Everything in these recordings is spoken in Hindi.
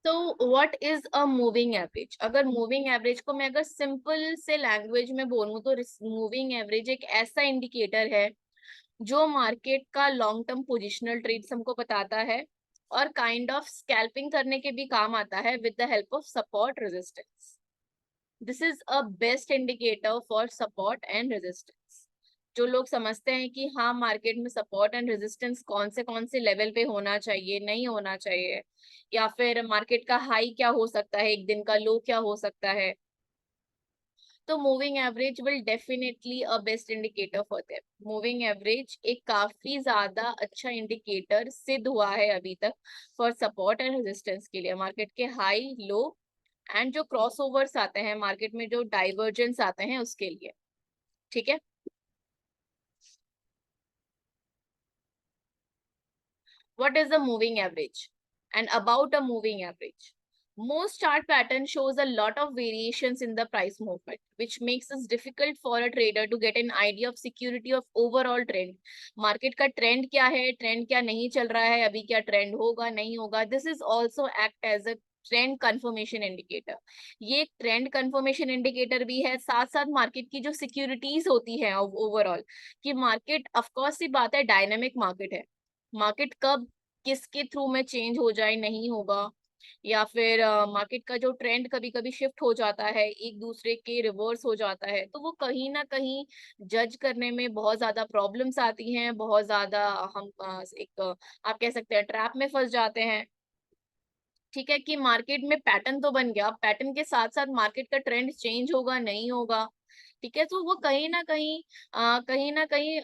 तो what is a moving average? अगर मूविंग एवरेज को मैं अगर सिंपल से लैंग्वेज में बोलूं तो मूविंग एवरेज एक ऐसा इंडिकेटर है जो मार्केट का लॉन्ग टर्म पोजिशनल ट्रेड्स हमको बताता है और काइंड ऑफ स्कैल्पिंग करने के भी काम आता है with the help of support resistance. This is a best indicator for support and resistance. जो लोग समझते हैं कि हाँ मार्केट में सपोर्ट एंड रेजिस्टेंस कौन से लेवल पे होना चाहिए, नहीं होना चाहिए, या फिर मार्केट का हाई क्या हो सकता है, एक दिन का लो क्या हो सकता है, तो moving average will definitely a best indicator for them. Moving average एक काफी ज्यादा अच्छा इंडिकेटर सिद्ध हुआ है अभी तक फॉर सपोर्ट एंड रेजिस्टेंस के लिए, मार्केट के हाई लो एंड जो क्रॉसओवर्स आते हैं मार्केट में, जो डाइवर्जेंस आते हैं उसके लिए। ठीक है। What is a moving average? And about a moving average. Most chart pattern shows a lot of variations in the price movement, which makes it difficult for a trader to get an idea of security of overall trend. Market का trend क्या है, trend क्या नहीं चल रहा है, अभी क्या trend होगा नहीं होगा. This is also act as a trend confirmation indicator. ये एक ट्रेंड कंफर्मेशन इंडिकेटर भी है, साथ साथ मार्केट की जो सिक्योरिटीज होती है ओवरऑल, कि मार्केट ऑफ कोर्स सी बात है डायनामिक मार्केट है, मार्केट कब किसके थ्रू में चेंज हो जाए नहीं होगा, या फिर मार्केट का जो ट्रेंड कभी कभी शिफ्ट हो जाता है, एक दूसरे के रिवर्स हो जाता है, तो वो कहीं ना कहीं जज करने में बहुत ज्यादा प्रॉब्लम्स आती हैं, बहुत ज्यादा हम आप कह सकते हैं ट्रैप में फंस जाते हैं। ठीक है, कि मार्केट में पैटर्न तो बन गया, पैटर्न के साथ साथ मार्केट का ट्रेंड चेंज होगा नहीं होगा। ठीक है, तो वो कहीं ना कहीं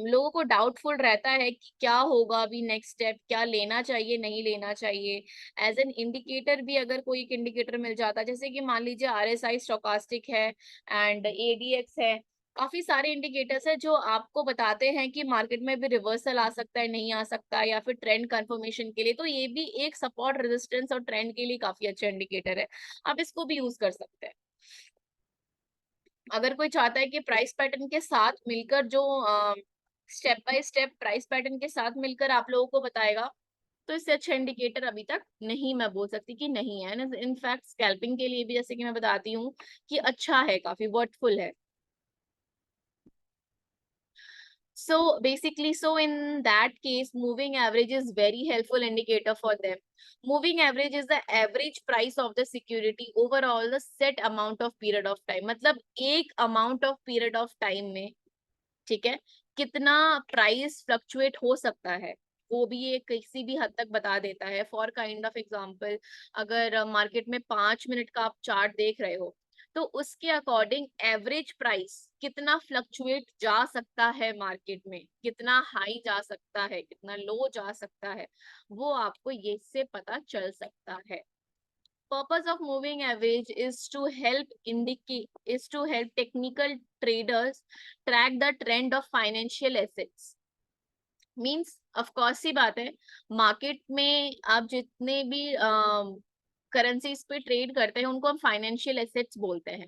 लोगों को डाउटफुल रहता है कि क्या होगा, अभी नेक्स्ट स्टेप क्या लेना चाहिए नहीं लेना चाहिए। एज एन इंडिकेटर भी अगर कोई एक इंडिकेटर मिल जाता है, जैसे कि मान लीजिए आरएसआई स्टोकास्टिक है एंड एडीएक्स है, काफी सारे इंडिकेटर्स है जो आपको बताते हैं कि मार्केट में भी रिवर्सल आ सकता है नहीं आ सकता, या फिर ट्रेंड कंफर्मेशन के लिए, तो ये भी एक सपोर्ट रेजिस्टेंस और ट्रेंड के लिए काफी अच्छा इंडिकेटर है, आप इसको भी यूज कर सकते हैं। अगर कोई चाहता है कि प्राइस पैटर्न के साथ मिलकर जो step by step price pattern के साथ मिलकर आप लोगों को बताएगा, तो इससे अच्छा इंडिकेटर अभी तक नहीं मैं बोल सकती कि नहीं है। इनफैक्ट स्कैल्पिंग के लिए भी जैसे कि मैं बताती हूँ कि अच्छा है, काफी वर्थफुल है। So basically, so in that case, moving average is very helpful indicator for them. Moving average is the average price of the security overall the set amount of period of time. मतलब एक amount of period of time में, ठीक है, कितना प्राइस फ्लक्चुएट हो सकता है, वो भी ये किसी भी हद तक बता देता है। फॉर काइंड ऑफ एग्जांपल, अगर मार्केट में 5 मिनट का आप चार्ट देख रहे हो, तो उसके अकॉर्डिंग एवरेज प्राइस कितना फ्लक्चुएट जा सकता है मार्केट में, कितना हाई जा सकता है, कितना लो जा सकता है, वो आपको ये से पता चल सकता है। Purpose of moving average is to help technical traders track the trend of financial assets. Means of course सी बात है, मार्केट में आप जितने भी करेंसीज पे ट्रेड करते हैं उनको हम फाइनेंशियल एसेट्स बोलते हैं।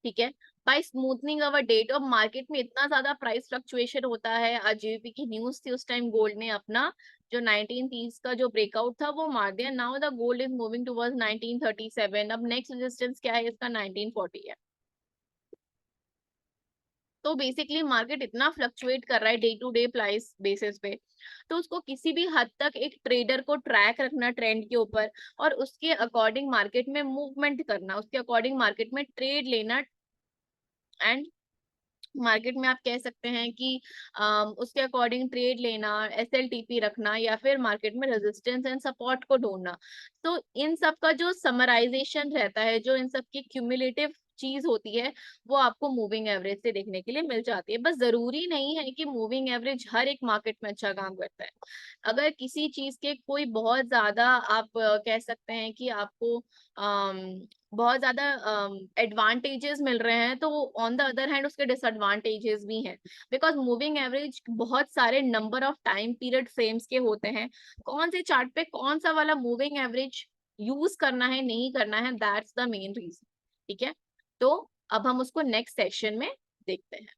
ठीक है, बाय स्मूथनिंग अवर डेट, और मार्केट में इतना ज्यादा प्राइस फ्लक्चुएशन होता है। आज जेवीपी की न्यूज थी, उस टाइम गोल्ड ने अपना जो 1930 का जो ब्रेकआउट था वो मार दिया। Now the gold is moving towards 1937। अब नेक्स्ट रेजिस्टेंस क्या है इसका, 1940 है। तो बेसिकली मार्केट इतना फ्लक्चुएट कर रहा है day to day price basis पे, तो उसको किसी भी हद तक एक ट्रेडर को ट्रैक रखना ट्रेंड के ऊपर, और उसके अकॉर्डिंग मार्केट में मूवमेंट करना, उसके अकॉर्डिंग मार्केट में ट्रेड लेना, एंड मार्केट में आप कह सकते हैं कि उसके अकॉर्डिंग ट्रेड लेना, एसएलटीपी रखना, या फिर मार्केट में रेजिस्टेंस एंड सपोर्ट को ढूंढना। तो इन सब का जो समराइजेशन रहता है, जो इन सब की क्यूमुलेटिव चीज होती है, वो आपको मूविंग एवरेज से देखने के लिए मिल जाती है। बस जरूरी नहीं है कि मूविंग एवरेज हर एक मार्केट में अच्छा काम करता है। अगर किसी चीज के कोई बहुत ज्यादा आप कह सकते हैं कि आपको बहुत ज्यादा एडवांटेजेस मिल रहे हैं, तो ऑन द अदर हैंड उसके डिसएडवांटेजेस भी हैं। बिकॉज मूविंग एवरेज बहुत सारे number of time period frames के होते हैं, कौन से चार्ट पे कौन सा वाला मूविंग एवरेज यूज करना है नहीं करना है, दैट्स द मेन रीजन। ठीक है, तो अब हम उसको नेक्स्ट सेशन में देखते हैं।